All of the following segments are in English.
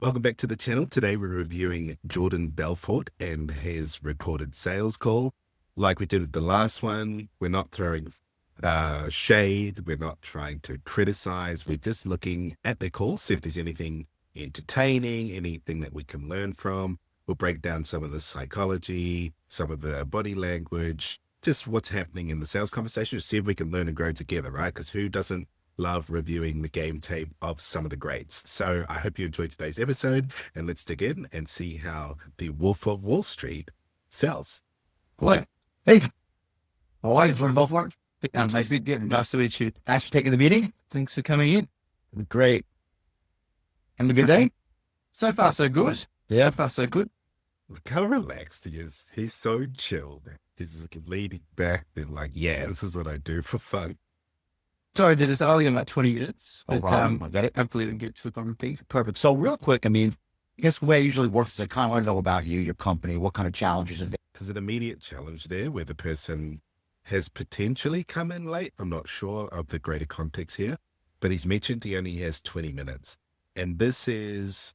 Welcome back to the channel. Today we're reviewing Jordan Belfort and his recorded sales call. Like we did with the last one, we're not throwing shade. We're not trying to criticize. We're just looking at the call, see if there's anything entertaining, anything that we can learn from. We'll break down some of the psychology, some of the body language, just what's happening in the sales conversation, see if we can learn and grow together, right? Because who doesn't love reviewing the game tape of some of the greats? So I hope you enjoyed today's episode, and let's dig in and see how the Wolf of Wall Street sells. Hello. Hey. How are you, Jordan Belfort? Nice to meet you. Nice to meet you. Thanks for taking the meeting. Thanks for coming in. Great. Having a good day? So far, so good. Yeah. So far, so good. Look how relaxed he is. He's so chill. He's like leaning back and like, yeah, this is what I do for fun. Sorry, did this only in about 20 minutes. Oh, but, wow. I got it. Hopefully we can get to the repeat. Perfect. So real quick, I guess the way it usually works is I kind of want to know about you, your company, what kind of challenges are there? There's an immediate challenge there where the person has potentially come in late. I'm not sure of the greater context here, but he's mentioned he only has 20 minutes. And this is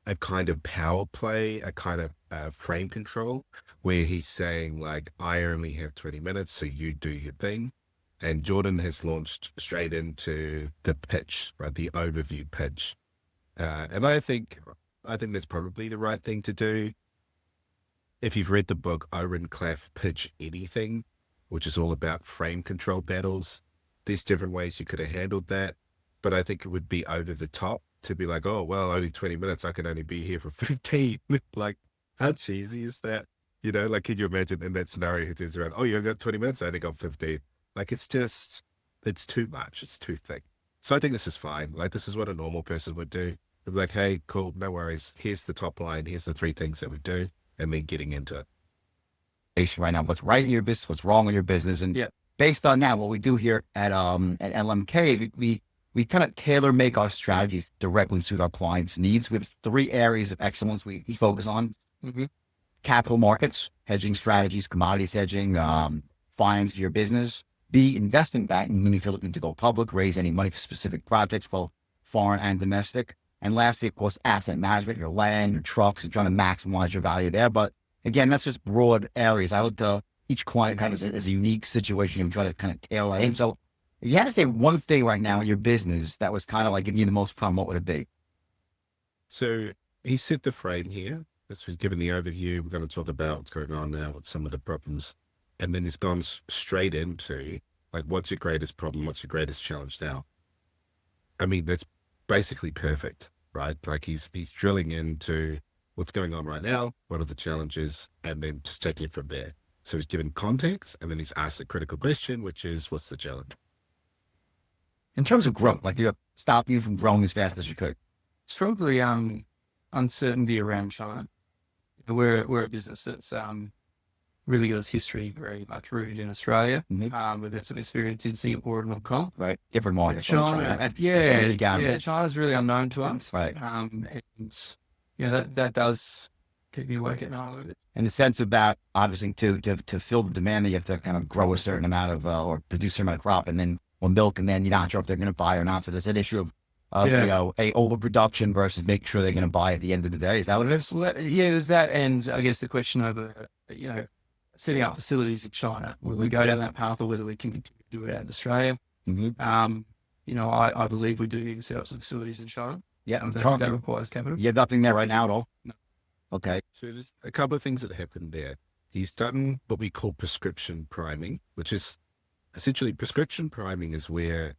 a kind of power play, a kind of frame control where he's saying like, I only have 20 minutes, so you do your thing. And Jordan has launched straight into the pitch, right? The overview pitch. And I think that's probably the right thing to do. If you've read the book, Oren Klaff Pitch Anything, which is all about frame control battles, there's different ways you could have handled that. But I think it would be over the top to be like, oh, well, only 20 minutes. I can only be here for 15. Like, how cheesy is that? You know, like, can you imagine in that scenario, he turns around, oh, you only got 20 minutes. I only got 15. Like, it's too much. It's too thick. So I think this is fine. Like, this is what a normal person would do. They'd be like, hey, cool, no worries. Here's the top line. Here's the 3 things that we do. And then getting into it. Right now, what's right in your business, what's wrong in your business. And based on that, what we do here at LMK, we kind of tailor make our strategies directly suit our clients' needs. We have 3 areas of excellence we focus on. Mm-hmm. Capital markets, hedging strategies, commodities hedging, finance for your business. B, investment banking, meaning if you're looking to go public, raise any money for specific projects, both foreign and domestic. And lastly, of course, asset management, your land, your trucks, and trying to maximize your value there. But again, that's just broad areas. I look to each client kind of as a unique situation and try to kind of tailor it. So if you had to say one thing right now in your business that was kind of like giving you the most fun, what would it be? So he set the frame here. This was given the overview. We're going to talk about what's going on now with some of the problems. And then he's gone straight into like, what's your greatest problem? What's your greatest challenge now? I mean, that's basically perfect, right? Like he's drilling into what's going on right now. What are the challenges? And then just taking it from there. So he's given context and then he's asked a critical question, which is, what's the challenge? In terms of growth, like you stop you from growing as fast as you could. It's probably uncertainty around China. We're a business that's really got its history very much rooted in Australia. Mm-hmm. We've had some experience in Singapore and Hong Kong. Right. Different markets. China, China's really unknown to us. Right. And that does keep you awake at night a little bit. In the sense of that, obviously, to fill the demand, you have to kind of grow a certain amount of, or produce a certain amount of crop, and then milk, and then you're not sure if they're going to buy or not. So there's an issue of a overproduction versus making sure they're going to buy at the end of the day. Is that what it is? Well, there's that, and I guess the question over, setting up facilities in China, whether we go down that path or whether we can continue to do it out in Australia. Mm-hmm. I believe we do need to set up some facilities in China. Yeah, that requires capital. You have nothing there right now at all? No. Okay. So there's a couple of things that happened there. He's done what we call prescription priming, which is essentially prescription priming is where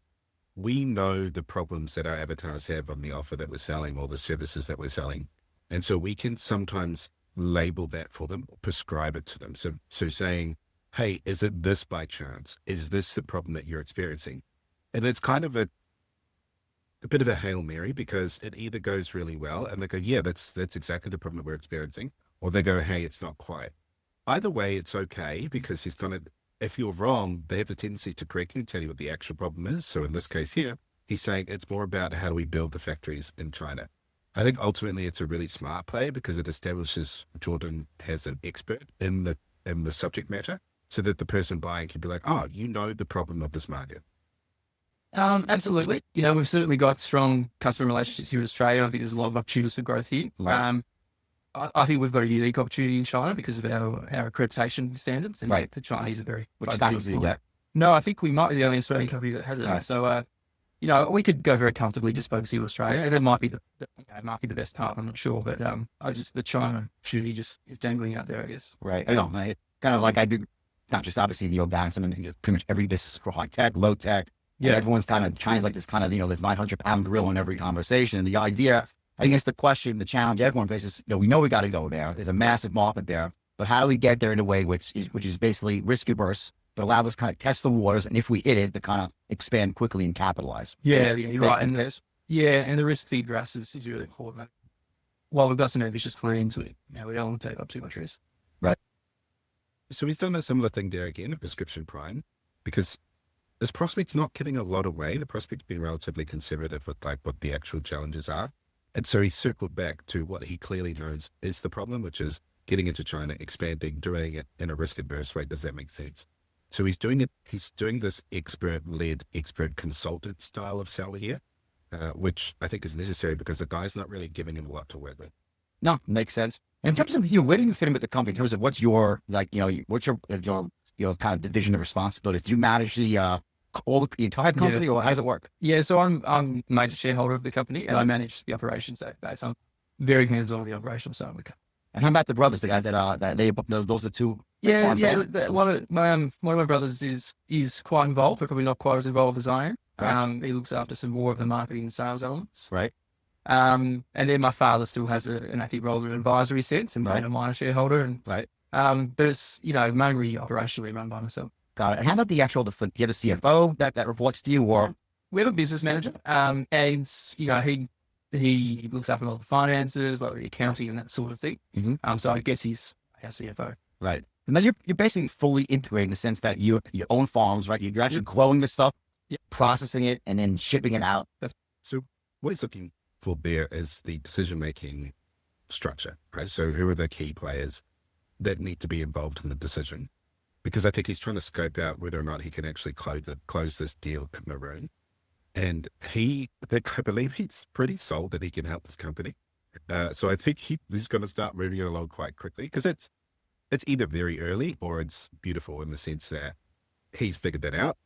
we know the problems that our avatars have on the offer that we're selling or the services that we're selling. And so we can sometimes label that for them or prescribe it to them. So saying, hey, is it this by chance? Is this the problem that you're experiencing? And it's kind of a bit of a Hail Mary because it either goes really well and they go, yeah, that's exactly the problem that we're experiencing. Or they go, hey, it's not quite. Either way, it's okay because he's going to, if you're wrong, they have the tendency to correct you and tell you what the actual problem is. So in this case here, he's saying it's more about how do we build the factories in China. I think ultimately it's a really smart play because it establishes Jordan as an expert in the subject matter so that the person buying can be like, oh, you know the problem of this market. Absolutely. You know, we've certainly got strong customer relationships here in Australia. I think there's a lot of opportunities for growth here. Right. I think we've got a unique opportunity in China because of our accreditation standards. And Right. the Chinese are very... Which status do you get? No, I think we might be the only Australian company that has it. Right. So, you know, we could go very comfortably just focusing on Australia. And it might be it might be the best part. I'm not sure, but the China opportunity just is dangling out there, I guess. Right. I know. Kind of like I do, not just obviously in the banks, I mean, pretty much every business for high tech, low tech. Yeah. Everyone's kind of, China's like this kind of, this 900-pound gorilla in every conversation. And the idea, I think it's the question, the challenge everyone faces, we know we got to go there. There's a massive market there, but how do we get there in a way which is basically risk averse, but allow us to kind of test the waters, and if we hit it, to kind of expand quickly and capitalize. Yeah, you're right. And the risk feed grass is really important. While we've got some ambitious plans, we don't want to take up too much risk. Right. So he's done a similar thing there again, a prescription prime, because this prospect's not giving a lot away. The prospect's been relatively conservative with like what the actual challenges are. And so he circled back to what he clearly knows is the problem, which is getting into China, expanding, doing it in a risk-adverse way. Does that make sense? So he's doing it. He's doing this expert-led, expert consultant style of sell here, which I think is necessary because the guy's not really giving him a lot to work with. No, makes sense. In terms of where do you fit in with the company? In terms of what's your what's your kind of division of responsibilities? Do you manage the entire company, or how does it work? Yeah, so I'm a major shareholder of the company, and I manage the operations base. I'm very hands-on the operational side of the company. And how about the brothers, the guys those are two? Yeah. One of my brothers is quite involved, but probably not quite as involved as I am. Right. He looks after some more of the marketing and sales elements. Right. And then my father still has an active role in an advisory sense, and being a minor shareholder. And right. But it's mainly operationally run by myself. Got it. And how about the actual? Do you have a CFO that reports to you, or we have a business manager? And he looks after all the finances, like the accounting and that sort of thing. Mm-hmm. So I guess he's our CFO. Right. And then you're basically fully integrated in the sense that you own farms, right? You're actually growing this stuff, processing it, and then shipping it out. So what he's looking for there is the decision-making structure, right? So who are the key players that need to be involved in the decision? Because I think he's trying to scope out whether or not he can actually close this deal in Maroon. And I believe he's pretty sold that he can help this company. So I think he's going to start moving it along quite quickly, because it's either very early or it's beautiful in the sense that he's figured that out,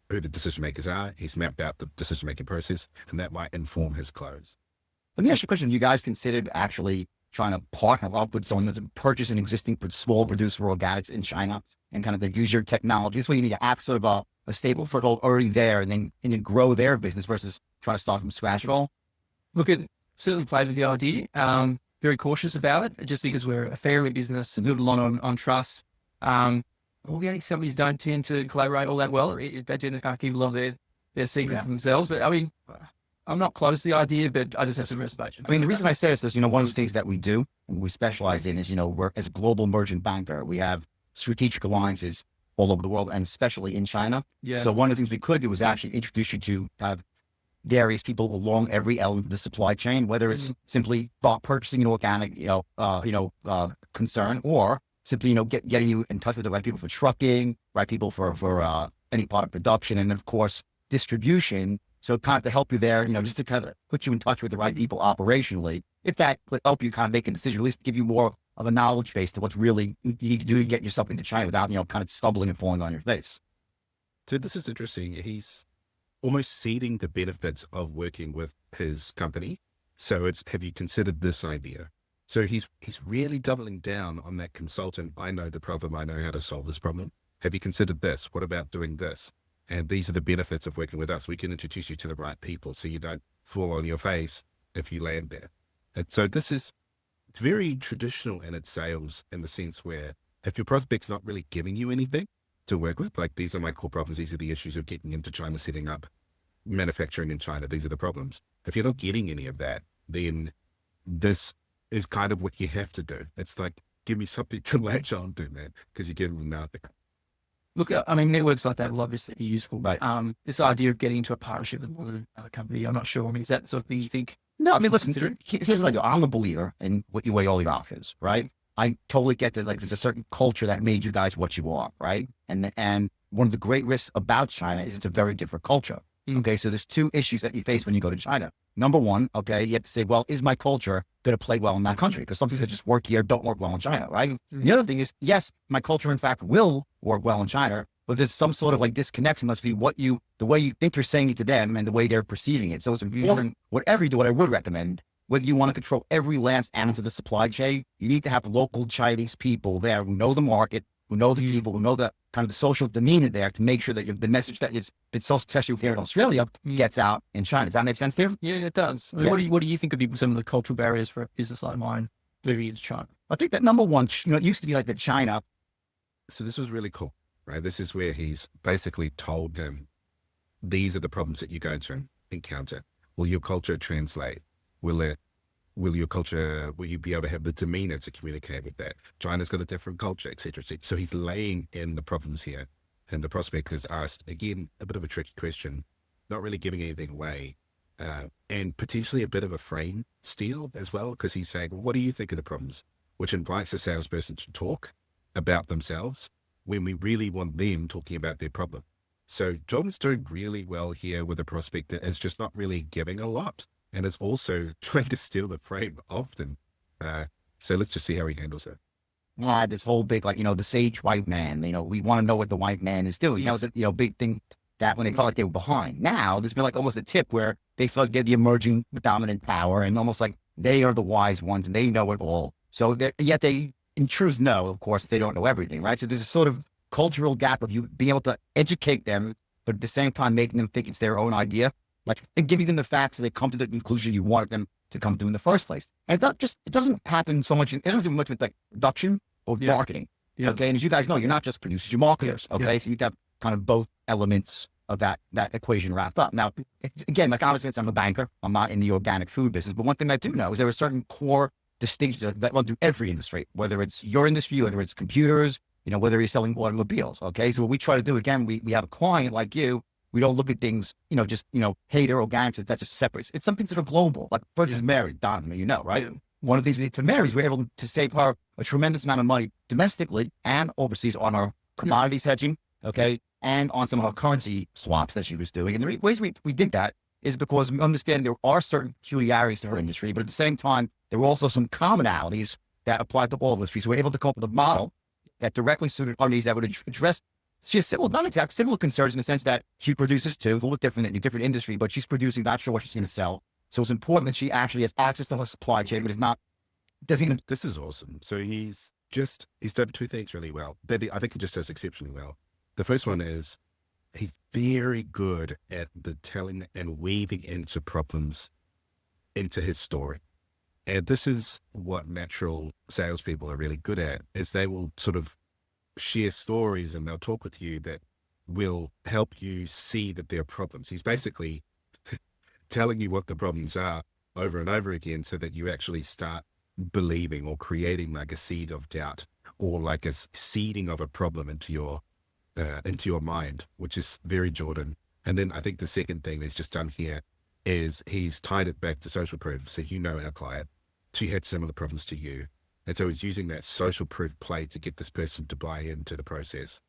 who the decision makers are. He's mapped out the decision-making process, and that might inform his close. Let me ask you a question. You guys considered actually trying to partner up with someone to purchase an existing small producer of organics in China and kind of use your technology? This way you need to have sort of a stable foothold already there, and then grow their business versus trying to start from scratch at all. Look, certainly played with the idea. Very cautious about it, just because we're a family business and build a lot on trust. Organic companies don't tend to collaborate all that well. They tend to kind of keep a lot of their secrets themselves. But I mean, I'm not close to the idea, but I just have some reservations. I mean, the reason I say this is, one of the things that we do and we specialize in is, we're as a global merchant banker, we have strategic alliances all over the world, and especially in China. Yeah. So one of the things we could do was actually introduce you to various people along every element of the supply chain, whether it's simply purchasing an organic, concern, or simply, getting you in touch with the right people for trucking, right people for any part of production, and of course, distribution. So kind of to help you there, just to kind of put you in touch with the right people operationally, if that would help you kind of make a decision, at least give you more of a knowledge base to what's really you need to do to get yourself into China without, kind of stumbling and falling on your face. So this is interesting. He's almost seeding the benefits of working with his company. So have you considered this idea? So he's really doubling down on that consultant. I know the problem. I know how to solve this problem. Have you considered this? What about doing this? And these are the benefits of working with us. We can introduce you to the right people so you don't fall on your face if you land there. And so this is very traditional in its sales, in the sense where if your prospect's not really giving you anything to work with, like, these are my core problems, these are the issues of getting into China, setting up manufacturing in China, these are the problems. If you're not getting any of that, then this is kind of what you have to do. It's like, give me something to latch on to, man, because you're giving nothing. Look, I mean, networks like that will obviously be useful, but this idea of getting into a partnership with another company, I'm not sure. I mean, is that the sort of thing you think? No, I mean, listen, here's what I do. I'm a believer in what you weigh all your options, right? I totally get that, like, there's a certain culture that made you guys what you are, right? And one of the great risks about China is it's a very different culture. Okay, so there's two issues that you face when you go to China. Number one, okay, you have to say, well, is my culture going to play well in that country? Because some things that just work here don't work well in China, right? The other thing is, yes, my culture, in fact, will work well in China, but there's some sort of like disconnect must be the way you think you're saying it to them and the way they're perceiving it. So it's important, whatever you do, what I would recommend, whether you want to control every last ounce of the supply chain, you need to have local Chinese people there who know the market, who know the people, who know the kind of the social demeanor there to make sure that the message that is been so successful here in Australia gets out in China. Does that make sense there? Yeah, it does. I mean, what do you think would be some of the cultural barriers for a business like mine moving into China? I think that number one, it used to be like that China. So this was really cool, right? This is where he's basically told them, these are the problems that you're going to encounter. Will your culture translate? Will you be able to have the demeanor to communicate with that? China's got a different culture, et cetera, et cetera. So he's laying in the problems here. And the prospect is asked, again, a bit of a tricky question, not really giving anything away, and potentially a bit of a frame steal as well, because he's saying, well, what do you think of the problems? Which invites the salesperson to talk about themselves when we really want them talking about their problem. So Jordan's doing really well here with a prospect that is just not really giving a lot and is also trying to steal the frame often. So let's just see how he handles it. This whole big, the sage white man, we want to know what the white man is doing. That was a big thing that when they felt like they were behind. Now there's been like almost a tip where they feel like they're the emerging dominant power and almost like they are the wise ones and they know it all. So yet they in truth know, of course, they don't know everything, right? So there's a sort of cultural gap of you being able to educate them, but at the same time making them think it's their own idea, and giving them the facts so they come to the conclusion you wanted them to come to in the first place. And it doesn't happen so much, it doesn't do much with like production or marketing. Yeah. Okay. And as you guys know, you're not just producers, you're marketers. Okay. Yeah. So you have kind of both elements of that equation wrapped up. Now, again, like obviously I'm a banker, I'm not in the organic food business, but one thing I do know is there are certain core distinctions that run through every industry, whether it's your industry, whether it's computers, whether you're selling automobiles. Okay. So what we try to do, again, we have a client like you. We don't look at things, hey, they're organic. That's just separate. It's some things that are global. Like, for instance, Mary, Donovan, right? Yeah. One of the things for Mary's, we're able to save her a tremendous amount of money domestically and overseas on our commodities hedging, okay, and on some of our currency swaps that she was doing. And the ways we did that is because we understand there are certain peculiarities to her industry, but at the same time, there were also some commonalities that apply to all industries. So we're able to come up with a model that directly suited our needs that would address. She has not exact similar concerns in the sense that she produces too, a little bit different in a different industry, but she's producing, not sure what she's going to sell. So it's important that she actually has access to her supply chain, but This is awesome. So he's done two things really well. I think he just does exceptionally well. The first one is he's very good at the telling and weaving into problems into his story. And this is what natural salespeople are really good at, is they will sort of share stories and they'll talk with you that will help you see that there are problems. He's basically telling you what the problems are over and over again so that you actually start believing or creating like a seed of doubt or like a seeding of a problem into your mind, which is very Jordan. And then I think the second thing he's just done here is he's tied it back to social proof. So our client, she had similar problems to you. And so he's using that social proof play to get this person to buy into the process,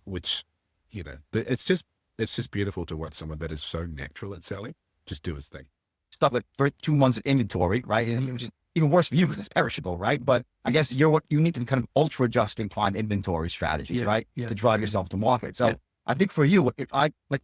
which, it's just beautiful to watch someone that is so natural at selling just do his thing. Stuff like for 2 months of inventory, right? And which is even worse for you because it's perishable, right? But I guess you need to kind of ultra adjusting time inventory strategies, right? Yeah. To drive yourself to market. So I think for you,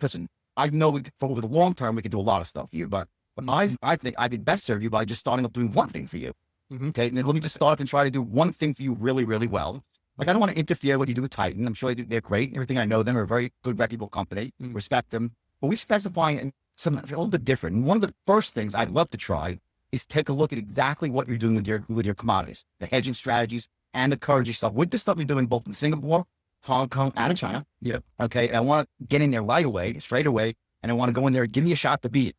listen, I know for over the long term, we can do a lot of stuff for you, but I think I'd be best served you by just starting up doing one thing for you. Mm-hmm. Okay. And then let me just start up and try to do one thing for you really, really well. Like, I don't want to interfere with what you do with Titan. I'm sure they're great. Everything I know them are a very good, reputable company. Respect them. But we specify something a little bit different. And one of the first things I'd love to try is take a look at exactly what you're doing with your commodities, the hedging strategies and the currency stuff. With the stuff you're doing both in Singapore, Hong Kong, and in China. Yeah. Okay. And I want to get in there straight away. And I want to go in there and give me a shot to beat it.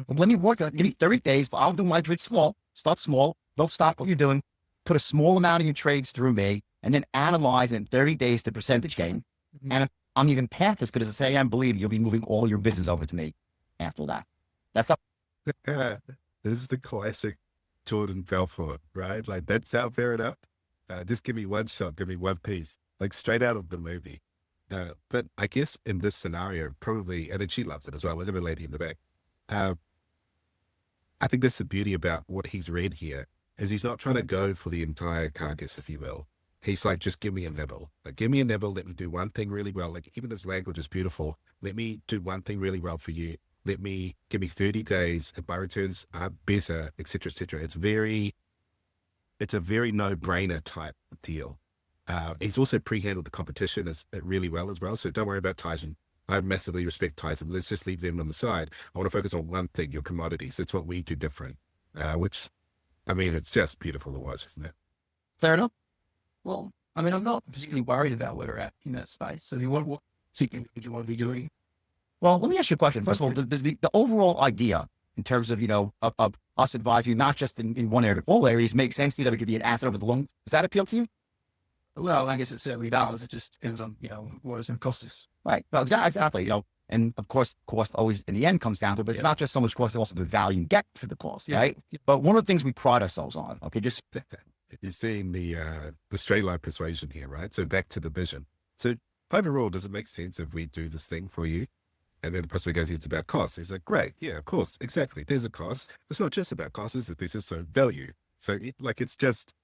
Let me work on it. Give me 30 days. I'll do my trade small. Start small. Don't stop what you're doing. Put a small amount of your trades through me and then analyze in 30 days the percentage gain. Mm-hmm. And if I'm even past as good as I say, I believe you'll be moving all your business over to me after that. That's up. This is the classic Jordan Belfort, right? Like, that's out fair enough. Just give me one shot, give me one piece, like straight out of the movie. But I guess in this scenario, probably, and then she loves it as well. Look at the lady in the back. Uh, I think that's the beauty about what he's read here, is he's not trying to go for the entire carcass, if you will. He's like, just give me a nibble. Like, give me a nibble. Let me do one thing really well. Like, even his language is beautiful. Let me do one thing really well for you. Give me 30 days. If my returns are better, etc., etc. It's a very no-brainer type deal. He's also pre-handled the competition really well as well. So don't worry about Titan. I massively respect Titan. Let's just leave them on the side. I want to focus on one thing, your commodities. That's what we do different, which, I mean, it's just beautiful to watch, isn't it? Fair enough. Well, I mean, I'm not particularly worried about where we're at in that space. So what do you want to be doing? Well, let me ask you a question. First of all, does the overall idea in terms of, of us advising you, not just in one area, but all areas, make sense to you that we could be an asset over the long? Does that appeal to you? Well, I guess it certainly does. It just depends on, what it's going to cost us. Right. Well, exactly. And of course, cost always in the end comes down to, but it's not just so much cost, it's also the value you get for the cost, right? Yeah. But one of the things we pride ourselves on, okay, just... You're seeing the straight line persuasion here, right? So back to the vision. So overall, does it make sense if we do this thing for you? And then the person goes, it's about cost. He's like, great. Yeah, of course. Exactly. There's a cost. It's not just about cost, is it? There's also value. So it's just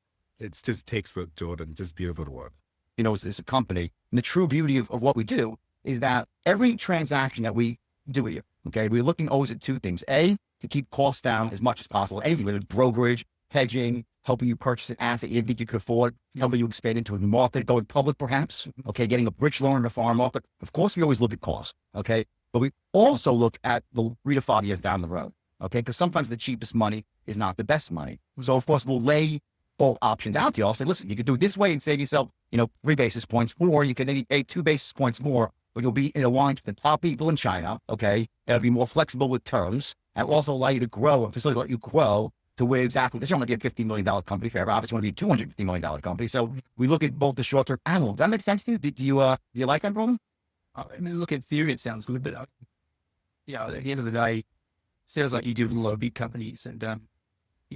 textbook, Jordan, just beautiful to watch. It's a company. And the true beauty of what we do is that every transaction that we do with you, okay, we're looking always at two things. A, to keep costs down as much as possible. Anything, whether it's brokerage, hedging, helping you purchase an asset you didn't think you could afford, helping you expand into a new market, going public perhaps, okay, getting a bridge loan in a foreign market. Of course, we always look at cost, okay? But we also look at the 3 to 5 years down the road, okay? Because sometimes the cheapest money is not the best money. So, of course, we'll lay both options out to you. I'll say, listen, you could do it this way and save yourself, 3 basis points, or you can maybe pay 2 basis points more, but you'll be in aligned with the top people in China, okay? It'll be more flexible with terms, and also allow you to grow and facilitate let you grow to where exactly, this is only a $50 million company, fair. Obviously, want to be a $250 million company. So we look at both the short term and long. Does that make sense to you? Do you like that, Roman? I mean, look, in theory, it sounds good, but at the end of the day, it sounds like you do with a lot of big companies, and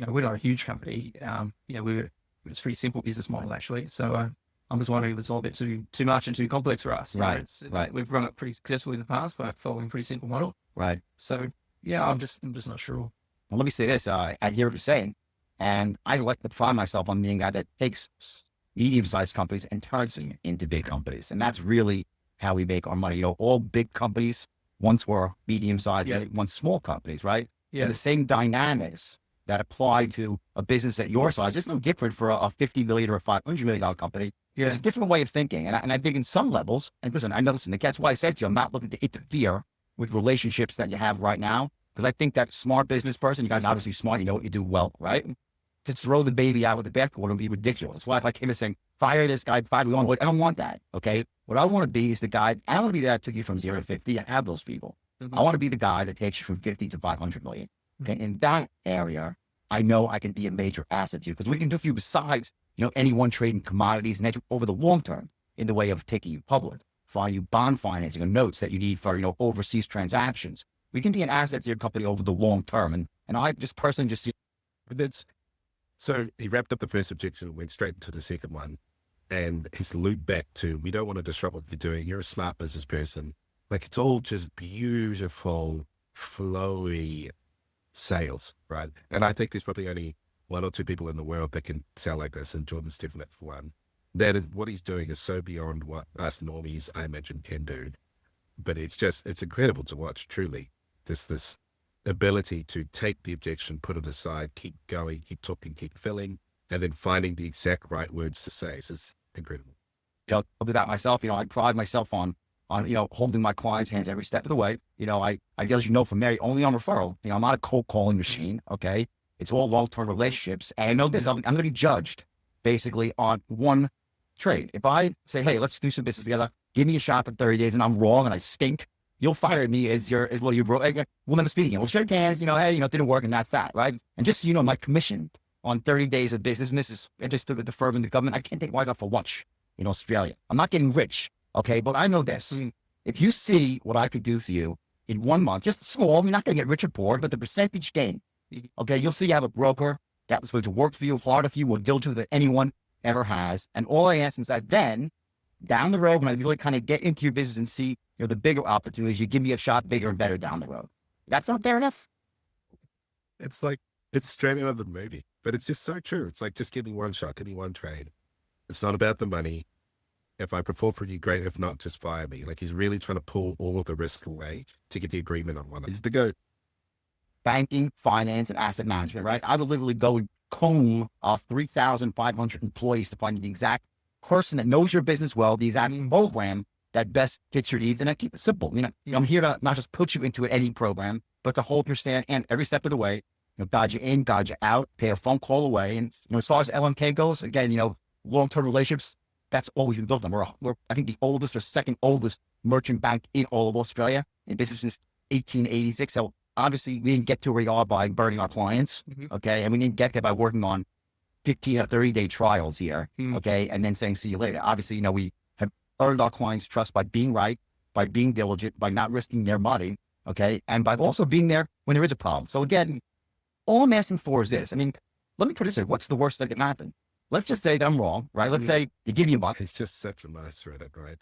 we're not a huge company. It's a pretty simple business model actually. So I'm just wondering if it's all a bit too much and too complex for us. Right. Right. We've run it pretty successfully in the past by following a pretty simple model. Right. So yeah, I'm just not sure. Well, let me say this. I hear what you're saying, and I like to pride myself on being a guy that takes medium-sized companies and turns them into big companies. And that's really how we make our money. All big companies once were medium-sized, once small companies, right? Yeah. And the same dynamics that apply to a business at your size, it's no different for a $50 million or a $500 million company. Yeah. It's a different way of thinking. And I think in some levels, and listen, that's why I said to you, I'm not looking to interfere with relationships that you have right now. Because I think that smart business person, you guys are obviously smart, you know what you do well, right? To throw the baby out with the bathwater would be ridiculous. That's why if I came in saying, fire this guy, I don't want that, okay? What I want to be is the guy, I don't want to be that took you from 0 to 50 and have those people. Mm-hmm. I want to be the guy that takes you from 50 to 500 million. Okay, in that area, I know I can be a major asset to you because we can do for you besides, anyone trading commodities and over the long term in the way of taking you public, find you bond financing or notes that you need for, overseas transactions. We can be an asset to your company over the long term. And I just personally see. So he wrapped up the first objection, went straight into the second one. And he's looped back to, we don't want to disrupt what you're doing. You're a smart business person. Like it's all just beautiful, flowy sales, right? And I think there's probably only 1 or 2 people in the world that can sell like this. And Jordan's definitely one. That is, what he's doing is so beyond what us normies, I imagine, can do. But it's incredible to watch, truly. Just this ability to take the objection, put it aside, keep going, keep talking, keep filling, and then finding the exact right words to say. So it's incredible. I'll do that myself. I pride myself on holding my clients' hands every step of the way. I as you know from Mary, only on referral. I'm not a cold calling machine. Okay. It's all long-term relationships. And I know this, I'm going to be judged basically on one trade. If I say, hey, let's do some business together, give me a shot for 30 days and I'm wrong and I stink, you'll fire me as you bro. We'll never speak again. We'll shake hands, hey, it didn't work and that's that, right? And just so my commission on 30 days of business, and this is just to the firm and the government, I can't take white off for lunch in Australia. I'm not getting rich, okay? But I know this. If you see what I could do for you in 1 month, just small, you're not going to get rich or poor, but the percentage gain, okay? You'll see you have a broker that was going to work for you, harder for you, will diligent than anyone ever has. And all I ask is that then down the road, when I really kind of get into your business and see, the bigger opportunities, you give me a shot bigger and better down the road. That's not fair enough. It's like, it's straight out of the movie, but it's just so true. It's like, just give me one shot, give me one trade. It's not about the money. If I perform for you, great. If not, just fire me. Like, he's really trying to pull all of the risk away to get the agreement on one. He's the GOAT. Banking, finance, and asset management, right? I would literally go and comb 3,500 employees to find the exact person that knows your business well, the exact program that best fits your needs. And I keep it simple. I'm here to not just put you into any program, but to hold your stand and every step of the way, guide you in, guide you out, pay a phone call away. And, as far as LMK goes, again, long-term relationships, that's all we've been built on. We're, I think, the oldest or second oldest merchant bank in all of Australia, in business since 1886. So obviously we didn't get to where we are by burning our clients. Okay. And we didn't get there by working on 15 or 30-day trials here. Okay. And then saying, see you later. Obviously, we have earned our clients' trust by being right, by being diligent, by not risking their money. Okay. And by also being there when there is a problem. So again, all I'm asking for is this. I mean, let me put it this way. What's the worst that can happen? Let's just say that I'm wrong, right? Let's say you give me a buck. He's just such a master at it, right?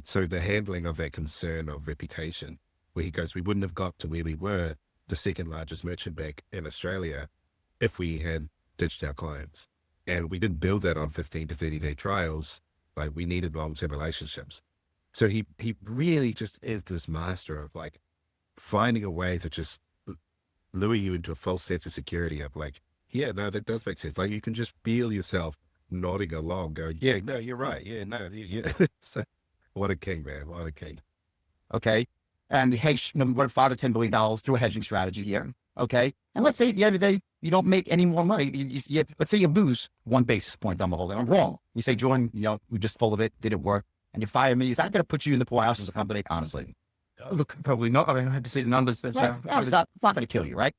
So the handling of that concern of reputation, where he goes, we wouldn't have got to where we were, the second largest merchant bank in Australia, if we had ditched our clients. And we didn't build that on 15 to 30-day trials. Like, we needed long-term relationships. So he really just is this master of, like, finding a way to just lure you into a false sense of security of, like, yeah, no, that does make sense. Like, you can just feel yourself nodding along, going, yeah, no, you're right. Yeah, no, yeah. So, what a king, man. What a king. Okay. And hedge, we're $5 to $10 billion through a hedging strategy here. Okay. And let's say at the end of the day, you don't make any more money. Let's say you lose 1 basis point down the whole thing. I'm wrong. You say, Jordan, we're just full of it. Didn't work. And you fire me. Is that going to put you in the poorhouse as a company? Honestly. Look, probably not. I mean, I had to see the numbers. But, it's not going to kill you, right?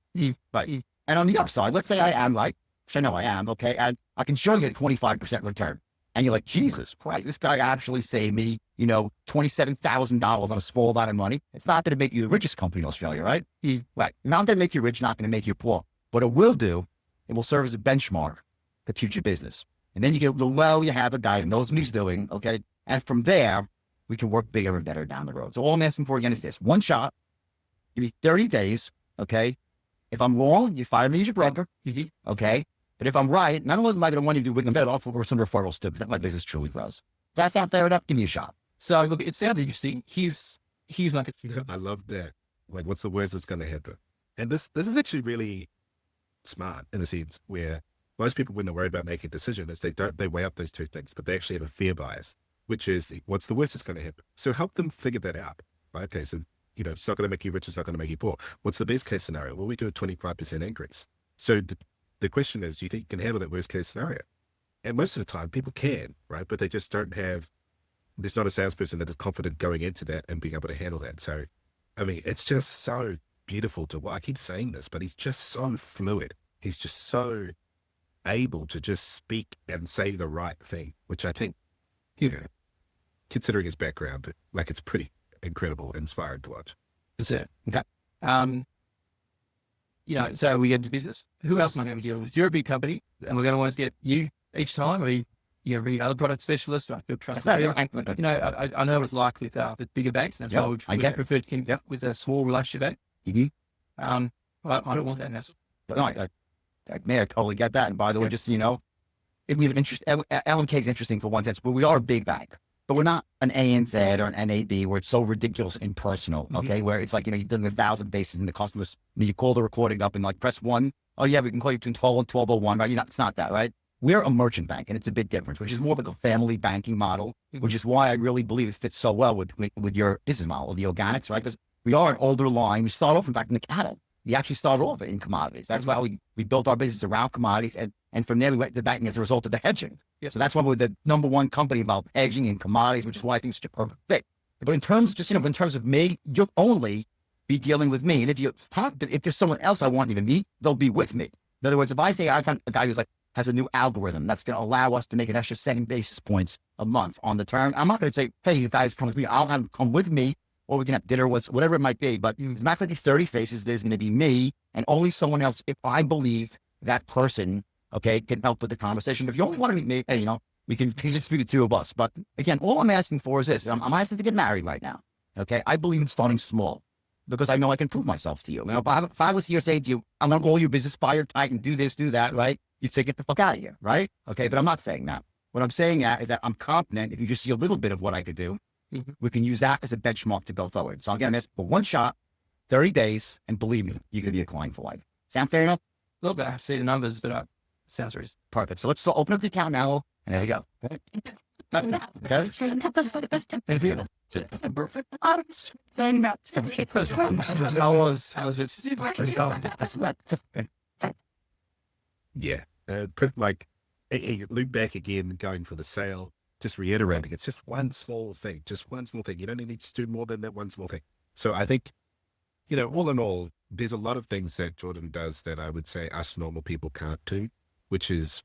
Right. And on the upside, let's say I am right, which I know I am, okay, and I can show you a 25% return. And you're like, Jesus Christ, this guy actually saved me, $27,000 on a small amount of money. It's not going to make you the richest company in Australia, right? Right. Not going to make you rich, not going to make you poor. What it will do, it will serve as a benchmark for future business. And then you get, well, you have a guy that knows what he's doing, okay? And from there, we can work bigger and better down the road. So all I'm asking for again is this: one shot, give me 30 days, okay? If I'm wrong, you fire me as your broker, okay? But if I'm right, not only am I going to want you to do with them better, I'll offer some referrals too, because that's my business truly grows. That's not fair enough. Give me a shot. So look, it sounds interesting. He's like I love that. Like, what's the worst that's going to happen? And this is actually really smart in a sense, where most people, when they're worried about making a decision, is they weigh up those two things, but they actually have a fear bias, which is what's the worst that's going to happen. So help them figure that out. Right? Okay, so it's not going to make you rich, it's not going to make you poor. What's the best case scenario? Well, we do a 25% increase. So the question is, do you think you can handle that worst case scenario? And most of the time people can, right? But they just don't have, there's not a salesperson that is confident going into that and being able to handle that. So, I mean, it's just so beautiful to watch. I keep saying this, but he's just so fluid. He's just so able to just speak and say the right thing, which I think, considering his background, like, it's pretty incredible, inspiring to watch. That's it. Okay. So we get into business. Who else am I going to deal with? You're a big company, and we're going to want to get you each time, or you're a other product specialist. I feel trust. I know what it's like with bigger banks. That's why we prefer to keep with a small relationship bank. I don't want that hassle. No, I totally get that. And by the way, just, if we have an interest, LMK is interesting for one sense, but we are a big bank. But we're not an ANZ or an NAB where it's so ridiculous and impersonal, okay? Where it's like, you're doing 1,000 bases and the customers, you call the recording up and like press 1. Oh yeah, we can call you between 12 and 1201, right? It's not that, right? We're a merchant bank, and it's a big difference, which is more like a family banking model, which is why I really believe it fits so well with your business model, the organics, right? Because we are an older line. We start off, in fact, in the cattle. We actually started off in commodities. That's why we built our business around commodities. And from there, we went to banking as a result of the hedging. So that's why we're the number one company about hedging and commodities, which is why I think it's a perfect fit. But in terms of me, you'll only be dealing with me. And if there's someone else I want you to meet, they'll be with me. In other words, if I say I got a guy who's like, has a new algorithm that's going to allow us to make an extra 7 basis points a month on the term, I'm not going to say, hey, you guys come with me. I'll have them come with me, or we can have dinner, whatever it might be. But it's not going to be 30 faces. There's going to be me and only someone else if I believe that person, okay, can help with the conversation. If you only want to meet me, hey, We can just be the two of us. But again, all I'm asking for is this. I'm asking to get married right now. Okay. I believe in starting small because I know I can prove myself to you. Now, if I was here saying to you, I'm going to roll your business fire tight and do this, do that, right? You'd say, get the fuck out of here, right? Okay. But I'm not saying that. What I'm saying is that I'm confident if you just see a little bit of what I could do, we can use that as a benchmark to go forward. So again, this for one shot, 30 days, and believe me, you could be a client for life. Sound fair enough? A little bit. I have to see the numbers, but sounds reasonable. Perfect. So let's open up the account now. And there you go. Okay. Yeah. Like, loop back again, going for the sale, just reiterating, it's just one small thing, You don't need to do more than that one small thing. So I think, all in all, there's a lot of things that Jordan does that I would say us normal people can't do, which is,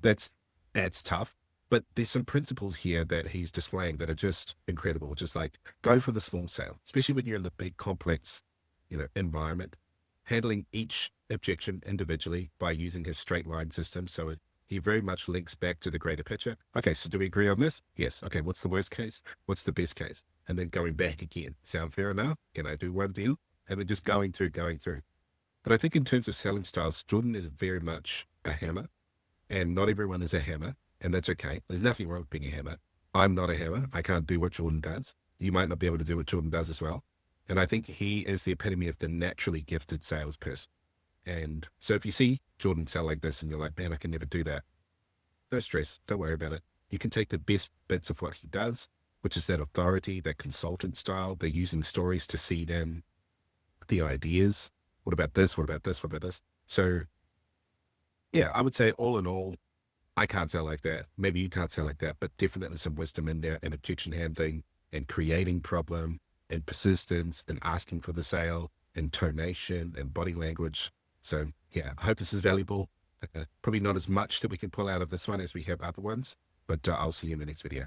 that's tough. But there's some principles here that he's displaying that are just incredible. Just like go for the small sale, especially when you're in the big complex, environment, handling each objection individually by using his straight line system. So he very much links back to the greater picture. Okay, so do we agree on this? Yes. Okay, what's the worst case? What's the best case? And then going back again. Sound fair enough? Can I do one deal? And then just going through. But I think in terms of selling styles, Jordan is very much a hammer, and not everyone is a hammer, and that's okay. There's nothing wrong with being a hammer. I'm not a hammer. I can't do what Jordan does. You might not be able to do what Jordan does as well. And I think he is the epitome of the naturally gifted salesperson. And so if you see Jordan sell like this and you're like, man, I can never do that, no stress. Don't worry about it. You can take the best bits of what he does, which is that authority, that consultant style. They're using stories to seed in the ideas. What about this? What about this? What about this? So yeah, I would say all in all, I can't sell like that. Maybe you can't sell like that, but definitely some wisdom in there, and objection handling, and creating problem, and persistence, and asking for the sale, and tonation, and body language. So yeah, I hope this is valuable. Probably not as much that we can pull out of this one as we have other ones, but I'll see you in the next video.